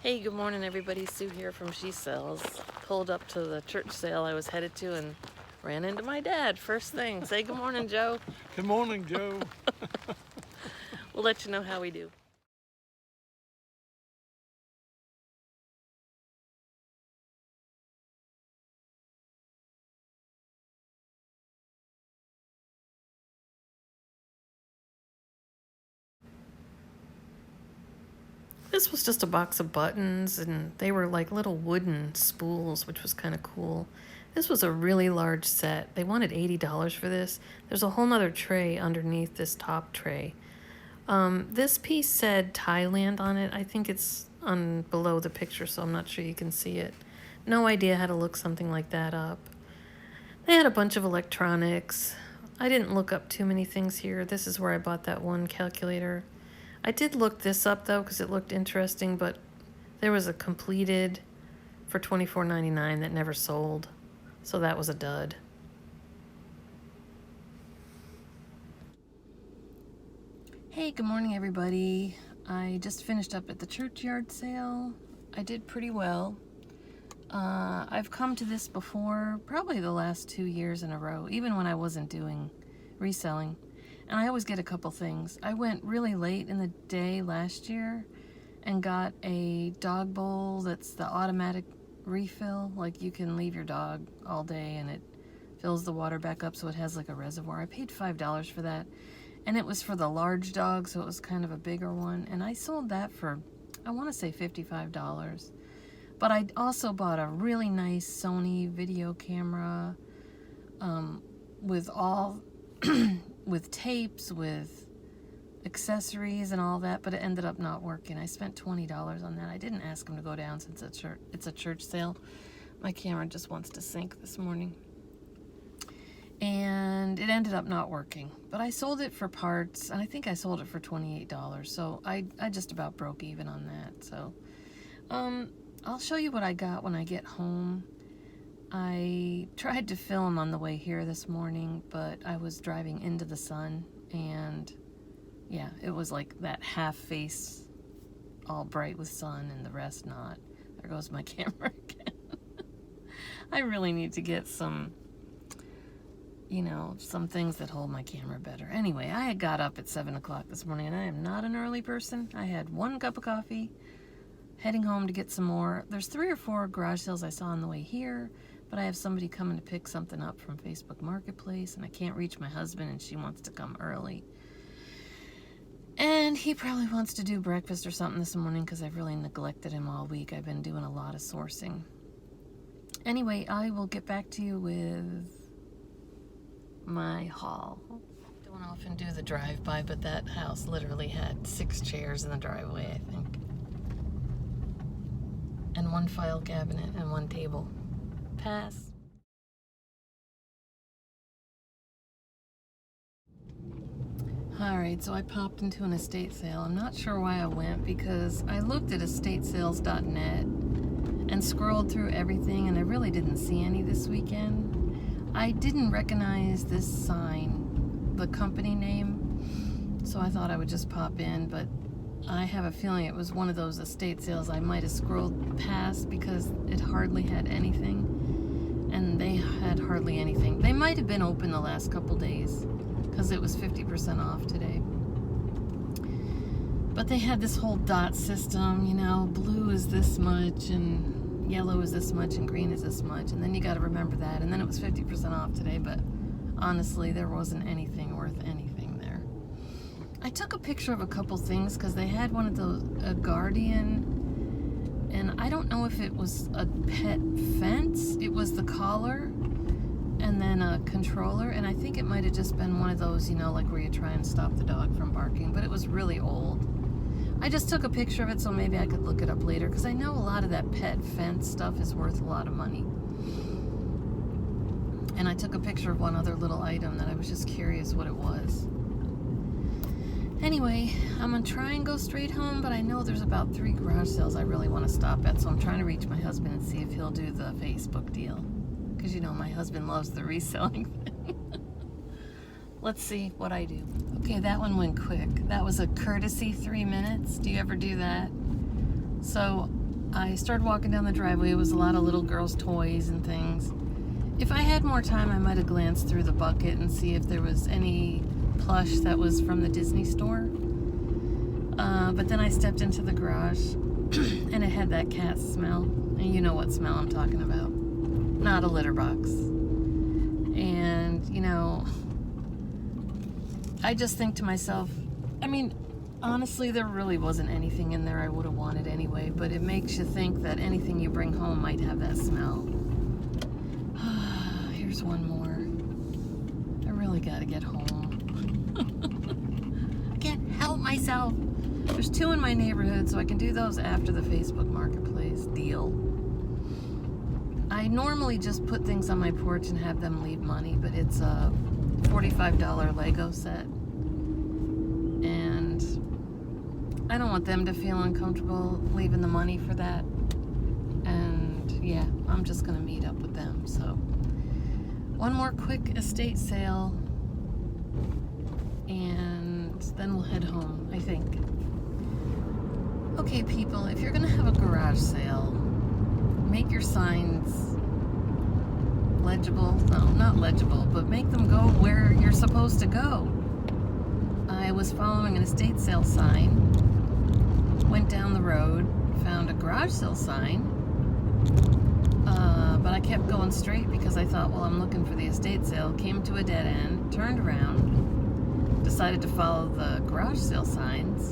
Hey, good morning everybody. Sue here from She Sells. Pulled up to the church sale I was headed to and ran into my dad first thing. Say good morning, Joe. Good morning, Joe. We'll let you know how we do. This was just a box of buttons, and they were like little wooden spools, which was kind of cool. This was a really large set. They wanted $80 for this. There's a whole nother tray underneath this top tray. This piece said Thailand on it. I think it's on below the picture, so I'm not sure you can see it. No idea how to look something like that up. They had a bunch of electronics. I didn't look up too many things here. This is where I bought that one calculator. I did look this up though because it looked interesting, but there was a completed for $24.99 that never sold, so that was a dud. Hey, good morning everybody. I just finished up at the churchyard sale. I did pretty well. I've come to this before, probably the last 2 years in a row, even when I wasn't doing reselling. And I always get a couple things. I went really late in the day last year and got a dog bowl that's the automatic refill. Like you can leave your dog all day and it fills the water back up so it has like a reservoir. I paid $5 for that. And it was for the large dog, so it was kind of a bigger one. And I sold that for, I want to say $55. But I also bought a really nice Sony video camera with all, with tapes, with accessories and all that, but it ended up not working. I spent $20 on that. I didn't ask him to go down since it's a church sale. My camera just wants to sync this morning. And it ended up not working. But I sold it for parts, and I think I sold it for $28. So I just about broke even on that. So I'll show you what I got when I get home. I tried to film on the way here this morning, but I was driving into the sun, and yeah, it was like that half face all bright with sun and the rest not. There goes my camera again. I really need to get some, some things that hold my camera better. Anyway, I had got up at 7 o'clock this morning, and I am not an early person. I had 1 cup of coffee, heading home to get some more. There's 3 or 4 garage sales I saw on the way here, but I have somebody coming to pick something up from Facebook Marketplace, and I can't reach my husband, and she wants to come early. And he probably wants to do breakfast or something this morning because I've really neglected him all week. I've been doing a lot of sourcing. Anyway, I will get back to you with my haul. I don't often do the drive-by, but that house literally had 6 chairs in the driveway, I think. And 1 file cabinet and 1 table. Pass. Alright, so I popped into an estate sale. I'm not sure why I went because I looked at estatesales.net and scrolled through everything, and I really didn't see any this weekend. I didn't recognize this sign, the company name, so I thought I would just pop in, but I have a feeling it was one of those estate sales I might have scrolled past because it hardly had anything, and they had hardly anything. They might have been open the last couple days because it was 50% off today. But they had this whole dot system, blue is this much, and yellow is this much, and green is this much, and then you got to remember that. And then it was 50% off today, but honestly, there wasn't anything worth anything there. I took a picture of a couple things because they had one of those, a Guardian, and I don't know if it was a pet fence. It was the collar and then a controller, and I think it might have just been one of those, like where you try and stop the dog from barking, but it was really old. I just took a picture of it so maybe I could look it up later because I know a lot of that pet fence stuff is worth a lot of money. And I took a picture of one other little item that I was just curious what it was. Anyway, I'm going to try and go straight home, but I know there's about 3 garage sales I really want to stop at, so I'm trying to reach my husband and see if he'll do the Facebook deal. Because my husband loves the reselling thing. Let's see what I do. Okay, that one went quick. That was a courtesy 3 minutes. Do you ever do that? So I started walking down the driveway. It was a lot of little girls' toys and things. If I had more time, I might have glanced through the bucket and see if there was any plush that was from the Disney store. But then I stepped into the garage and it had that cat smell. And you know what smell I'm talking about. Not a litter box. And, you know, I just think to myself, I mean, honestly, there really wasn't anything in there I would have wanted anyway, but it makes you think that anything you bring home might have that smell. Here's one more. I really gotta get home. I can't help myself. There's 2 in my neighborhood, so I can do those after the Facebook Marketplace deal. I normally just put things on my porch and have them leave money, but it's a $45 Lego set. And I don't want them to feel uncomfortable leaving the money for that. And yeah, I'm just gonna meet up with them. So one more quick estate sale and then we'll head home, I think. Okay, people, if you're gonna have a garage sale, make your signs legible. No, not legible, but make them go where you're supposed to go. I was following an estate sale sign, went down the road, found a garage sale sign, but I kept going straight because I thought, well, I'm looking for the estate sale, came to a dead end, turned around, decided to follow the garage sale signs,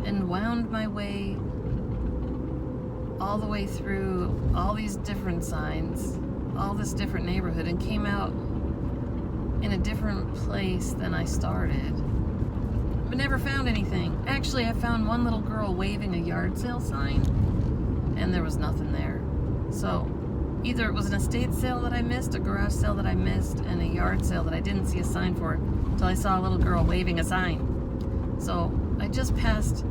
and wound my way all the way through all these different signs, all this different neighborhood, and came out in a different place than I started. But never found anything. Actually, I found one little girl waving a yard sale sign, and there was nothing there. So either it was an estate sale that I missed, a garage sale that I missed, and a yard sale that I didn't see a sign for until I saw a little girl waving a sign. So I just passed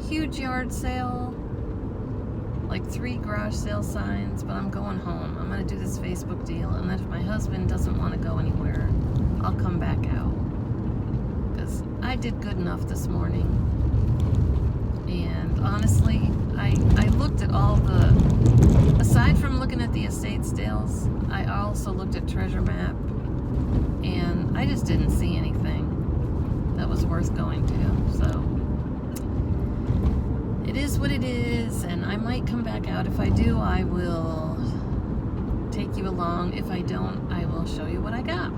huge yard sale, like 3 garage sale signs, but I'm going home. I'm gonna do this Facebook deal, and then if my husband doesn't want to go anywhere, I'll come back out. Because I did good enough this morning. And honestly, I looked at all the, aside from looking at the estate sales, I also looked at Treasure Map, and I just didn't see anything that was worth going to. So it is what it is, and I might come back out. If I do, I will take you along. If I don't, I will show you what I got.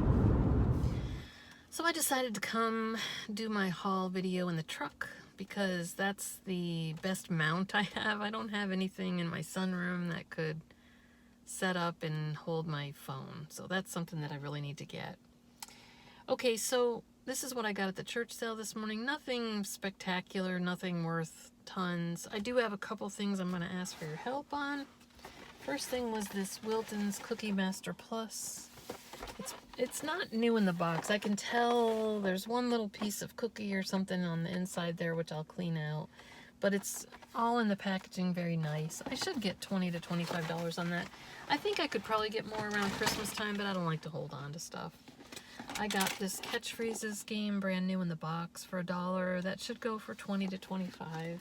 So I decided to come do my haul video in the truck because that's the best mount I have. I don't have anything in my sunroom that could set up and hold my phone. So that's something that I really need to get. Okay, so this is what I got at the church sale this morning. Nothing spectacular, nothing worth tons. I do have a couple things I'm going to ask for your help on. First thing was this Wilton's Cookie Master Plus. It's not new in the box. I can tell there's one little piece of cookie or something on the inside there, which I'll clean out. But it's all in the packaging, very nice. I should get $20 to $25 on that. I think I could probably get more around Christmas time, but I don't like to hold on to stuff. I got this Catchphrases game, brand new in the box, for $1. That should go for $20 to $25.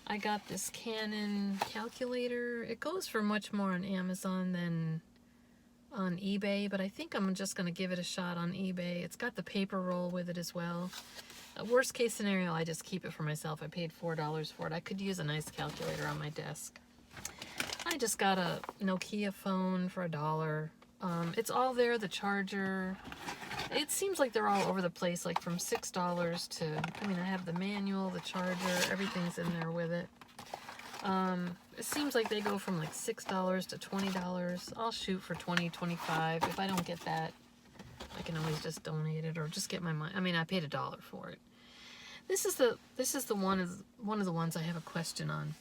I got this Canon calculator. It goes for much more on Amazon than on eBay, but I think I'm just going to give it a shot on eBay. It's got the paper roll with it as well. Worst case scenario, I just keep it for myself. I paid $4 for it. I could use a nice calculator on my desk. I just got a Nokia phone for $1. It's all there, the charger. It seems like they're all over the place, like from $6 to, I mean, I have the manual, the charger, everything's in there with it. It seems like they go from like $6 to $20. I'll shoot for $20, $25. If I don't get that, I can always just donate it or just get my money. I mean, I paid $1 for it. This is the one of the ones I have a question on.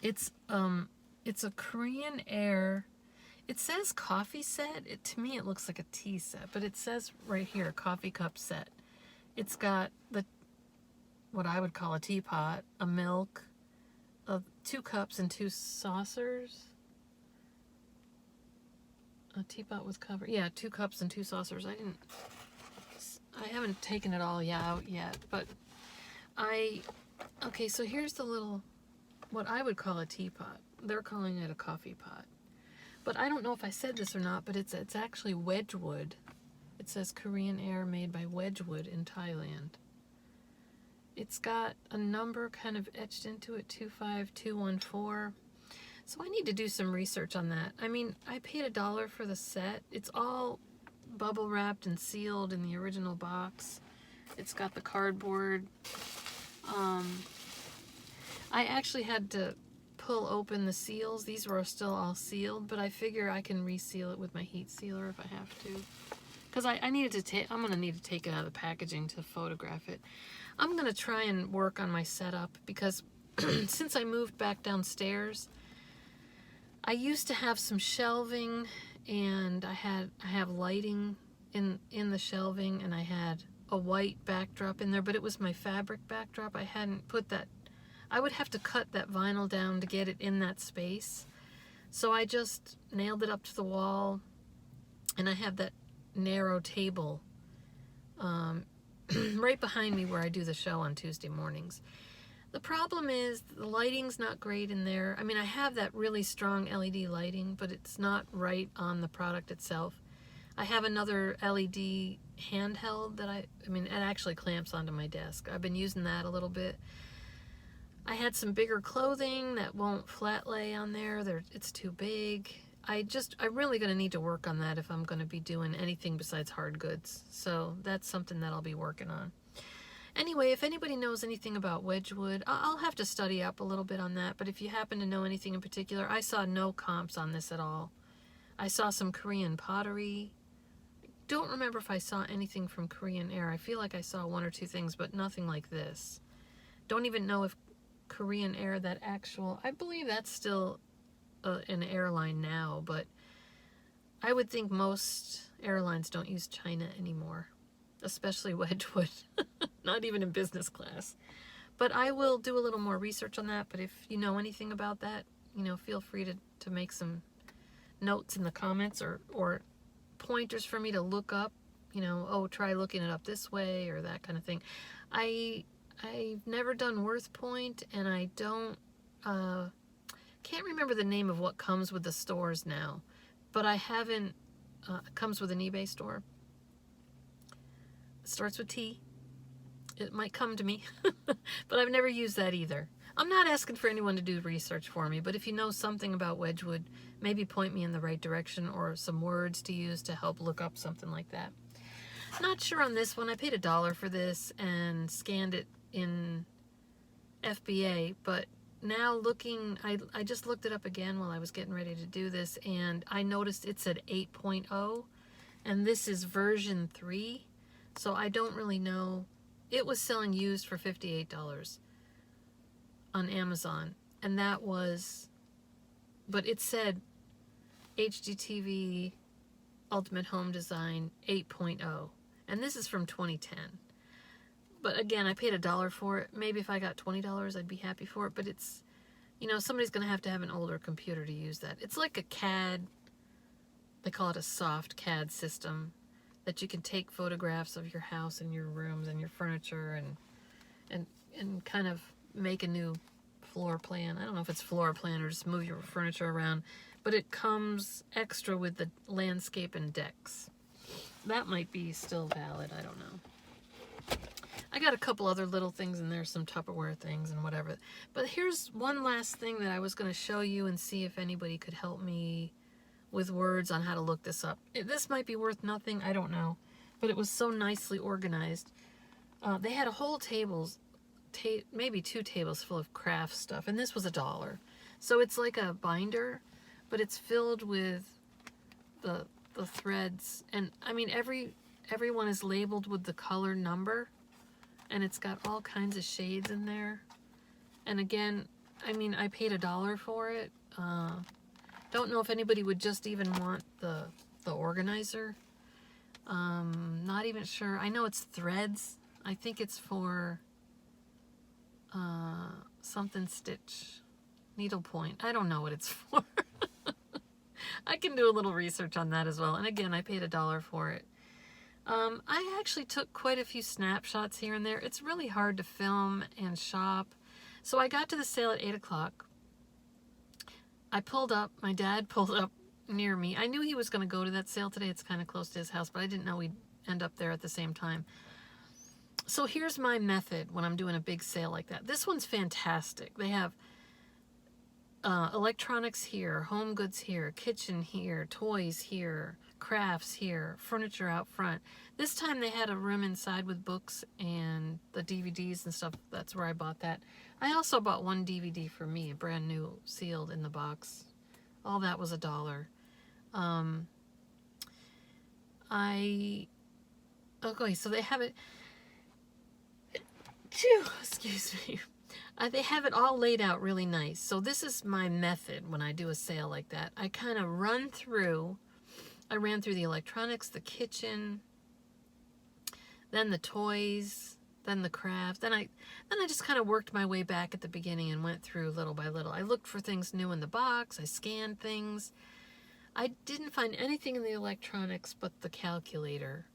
It's a Korean Air. It says coffee set. To me, it looks like a tea set, but it says right here, coffee cup set. It's got what I would call a teapot, a milk, 2 cups and 2 saucers. A teapot with cover. Yeah, 2 cups and 2 saucers. I haven't taken it all out yet, but okay, so here's the little what I would call a teapot. They're calling it a coffee pot. But I don't know if I said this or not, but it's actually Wedgwood. It says Korean Air made by Wedgwood in Thailand. It's got a number kind of etched into it, 25214. So I need to do some research on that. I mean, I paid $1 for the set. It's all bubble wrapped and sealed in the original box. It's got the cardboard. I actually had to pull open the seals. These were still all sealed, but I figure I can reseal it with my heat sealer if I have to. Because I needed to take, I'm going to need to take it out of the packaging to photograph it. I'm going to try and work on my setup because since I moved back downstairs, I used to have some shelving and I have lighting in the shelving, and I had a white backdrop in there, but it was my fabric backdrop. I hadn't put that, I would have to cut that vinyl down to get it in that space. So I just nailed it up to the wall, and I have that narrow table right behind me where I do the show on Tuesday mornings. The problem is the lighting's not great in there. I mean, I have that really strong LED lighting, but it's not right on the product itself. I have another LED handheld that I mean, it actually clamps onto my desk. I've been using that a little bit. I had some bigger clothing that won't flat lay on there. It's too big. I'm really going to need to work on that if I'm going to be doing anything besides hard goods. So that's something that I'll be working on. Anyway, if anybody knows anything about Wedgwood, I'll have to study up a little bit on that. But if you happen to know anything in particular, I saw no comps on this at all. I saw some Korean pottery. Don't remember if I saw anything from Korean Air. I feel like I saw one or two things, but nothing like this. Don't even know if Korean Air, that actual, I believe that's still an airline now, but I would think most airlines don't use China anymore, especially Wedgwood, not even in business class. But I will do a little more research on that, but if you know anything about that, feel free to make some notes in the comments or pointers for me to look up, try looking it up this way or that kind of thing. I've never done Worth Point, and I can't remember the name of what comes with the stores now, but I haven't, comes with an eBay store. It starts with T. It might come to me, but I've never used that either. I'm not asking for anyone to do research for me, but if you know something about Wedgwood, maybe point me in the right direction or some words to use to help look up something like that. Not sure on this one. I paid $1 for this and scanned it in FBA, but now looking, I just looked it up again while I was getting ready to do this, and I noticed it said 8.0, and this is version 3, so I don't really know. It was selling used for $58 on Amazon, and that was, but it said HGTV Ultimate Home Design 8.0, and this is from 2010. But again, I paid $1 for it. Maybe if I got $20, I'd be happy for it. But it's, somebody's going to have an older computer to use that. It's like a CAD, they call it a soft CAD system, that you can take photographs of your house and your rooms and your furniture and kind of make a new floor plan. I don't know if it's floor plan or just move your furniture around. But it comes extra with the landscape and decks. That might be still valid. I don't know. I got a couple other little things in there, some Tupperware things and whatever. But here's one last thing that I was going to show you and see if anybody could help me with words on how to look this up. This might be worth nothing, I don't know. But it was so nicely organized. They had a whole maybe 2 tables full of craft stuff, and this was $1. So it's like a binder, but it's filled with the threads. And I mean, everyone is labeled with the color number. And it's got all kinds of shades in there. And again, I mean, I paid $1 for it. Don't know if anybody would just even want the organizer. Not even sure. I know it's threads. I think it's for something stitch, needlepoint. I don't know what it's for. I can do a little research on that as well. And again, I paid $1 for it. I actually took quite a few snapshots here and there. It's really hard to film and shop So I got to the sale at 8 o'clock. I pulled up. My dad pulled up near me. I knew he was going to go to that sale today. It's kind of close to his house, but I didn't know we'd end up there at the same time. So here's my method when I'm doing a big sale like that. This one's fantastic. They have electronics here, home goods here, kitchen here, toys here, crafts here, furniture out front. This time they had a room inside with books and the DVDs and stuff. That's where I bought that. I also bought one DVD for me, a brand new, sealed in the box. All that was $1. Okay, so they have it. Excuse me. They have it all laid out really nice. So this is my method when I do a sale like that. I kind of ran through the electronics, the kitchen, then the toys, then the craft. Then I just kind of worked my way back at the beginning and went through little by little. I looked for things new in the box. I scanned things. I didn't find anything in the electronics but the calculator.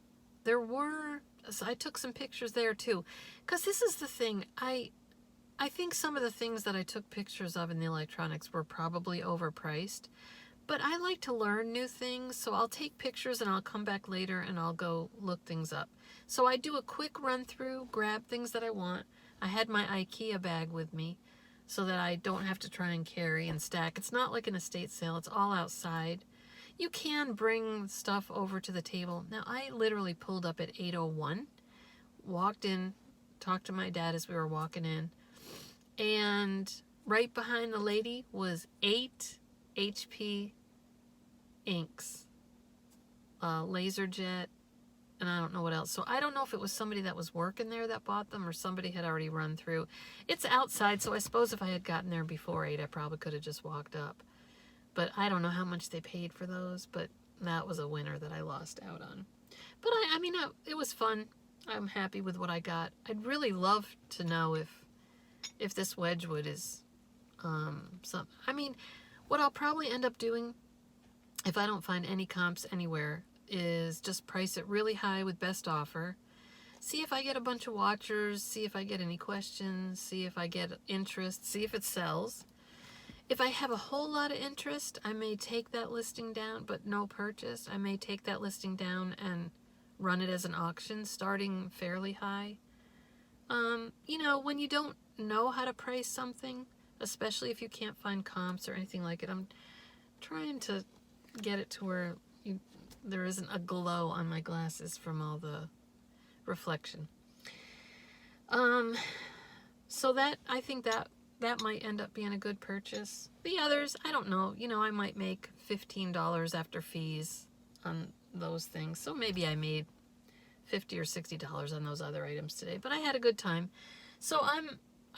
So I took some pictures there too. Because this is the thing, I think some of the things that I took pictures of in the electronics were probably overpriced, but I like to learn new things, so I'll take pictures and I'll come back later and I'll go look things up. So I do a quick run through, grab things that I want. I had my IKEA bag with me so that I don't have to try and carry and stack. It's not like an estate sale, it's all outside. You can bring stuff over to the table. Now, I literally pulled up at 8:01, walked in, talked to my dad as we were walking in, and right behind the lady was 8 HP inks, LaserJet, and I don't know what else. So I don't know if it was somebody that was working there that bought them or somebody had already run through. It's outside, so I suppose if I had gotten there before 8, I probably could have just walked up. But I don't know how much they paid for those, but that was a winner that I lost out on. But I mean, it was fun. I'm happy with what I got. I'd really love to know if this Wedgwood is I mean, what I'll probably end up doing if I don't find any comps anywhere is just price it really high with best offer. See if I get a bunch of watchers, see if I get any questions, see if I get interest, see if it sells. If I have a whole lot of interest, I may take that listing down, but no purchase. I may take that listing down and run it as an auction, starting fairly high. You know, when you don't know how to price something, especially if you can't find comps or anything like it, I'm trying to get it to where there isn't a glow on my glasses from all the reflection. So that, I think that might end up being a good purchase. The others, I don't know. You know, I might make $15 after fees on those things. So maybe I made $50 or $60 on those other items today. But I had a good time. So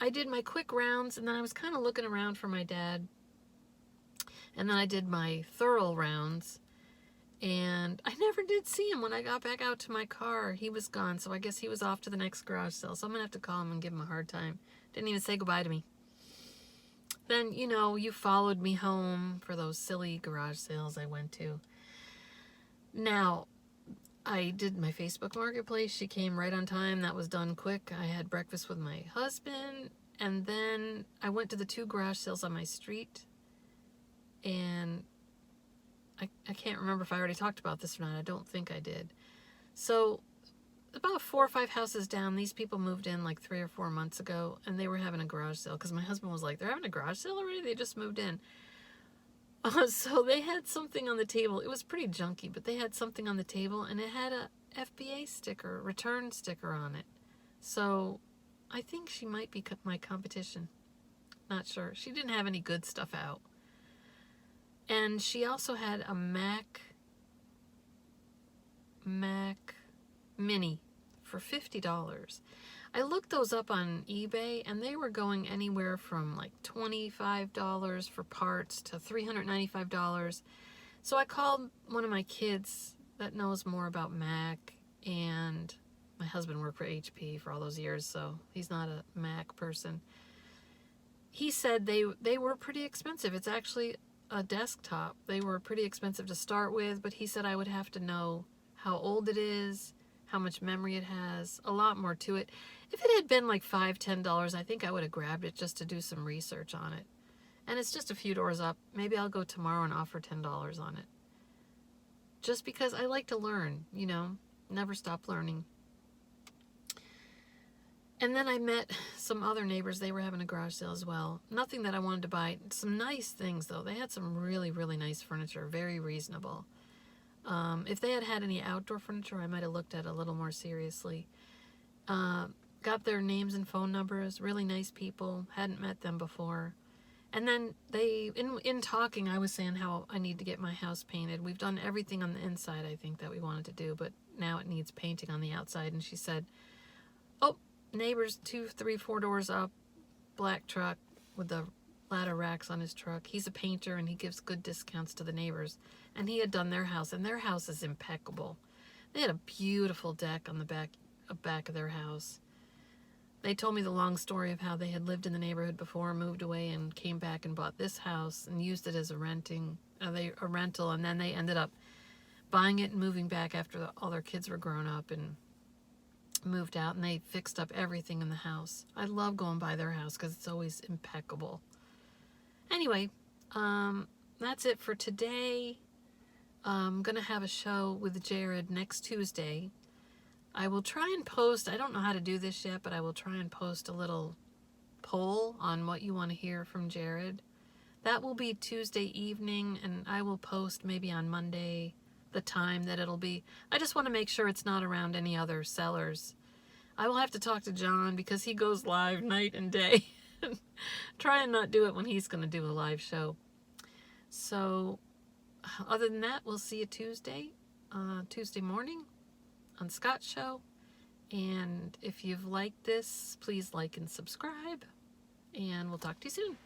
I did my quick rounds, and then I was kind of looking around for my dad. And then I did my thorough rounds. And I never did see him when I got back out to my car. He was gone, so I guess he was off to the next garage sale. So I'm going to have to call him and give him a hard time. Didn't even say goodbye to me. Then, you know, you followed me home for those silly garage sales I went to. Now, I did my Facebook Marketplace. She came right on time. That was done quick. I had breakfast with my husband. And then I went to the 2 garage sales on my street. And I can't remember if I already talked about this or not. I don't think I did. So about 4 or 5 houses down, these people moved in like 3 or 4 months ago, and they were having a garage sale because my husband was like, they're having a garage sale already? They just moved in. So they had something on the table. It was pretty junky, but they had something on the table, and it had a FBA sticker, return sticker on it. So I think she might be my competition. Not sure. She didn't have any good stuff out. And she also had a Mac Mini for $50. I looked those up on eBay, and they were going anywhere from like $25 for parts to $395. So I called one of my kids that knows more about Mac, and my husband worked for HP for all those years, so he's not a Mac person. He said they were pretty expensive. It's actually a desktop. They were pretty expensive to start with, but he said I would have to know how old it is, how much memory it has, a lot more to it. If it had been like $5, $10, I think I would have grabbed it just to do some research on it. And it's just a few doors up. Maybe I'll go tomorrow and offer $10 on it. Just because I like to learn, you know, never stop learning. And then I met some other neighbors. They were having a garage sale as well. Nothing that I wanted to buy. Some nice things, though. They had some really, really nice furniture. Very reasonable. If they had had any outdoor furniture, I might have looked at it a little more seriously. Got their names and phone numbers. Really nice people. Hadn't met them before. And then they, in talking, I was saying how I need to get my house painted. We've done everything on the inside, I think, that we wanted to do, but now it needs painting on the outside. And she said, oh, neighbor's 2, 3, 4 doors up, black truck with the ladder racks on his truck. He's a painter and he gives good discounts to the neighbors. And he had done their house, and their house is impeccable. They had a beautiful deck on the back of their house. They told me the long story of how they had lived in the neighborhood before, moved away, and came back and bought this house and used it as a rental, and then they ended up buying it and moving back after all their kids were grown up and moved out, and they fixed up everything in the house. I love going by their house because it's always impeccable. Anyway, that's it for today. I'm going to have a show with Jared next Tuesday. I will try and post, I don't know how to do this yet, but I will try and post a little poll on what you want to hear from Jared. That will be Tuesday evening, and I will post maybe on Monday the time that it'll be. I just want to make sure it's not around any other sellers. I will have to talk to John because he goes live night and day. Try and not do it when he's going to do a live show. So, other than that, we'll see you Tuesday morning on Scott's show. And if you've liked this, please like and subscribe. And we'll talk to you soon.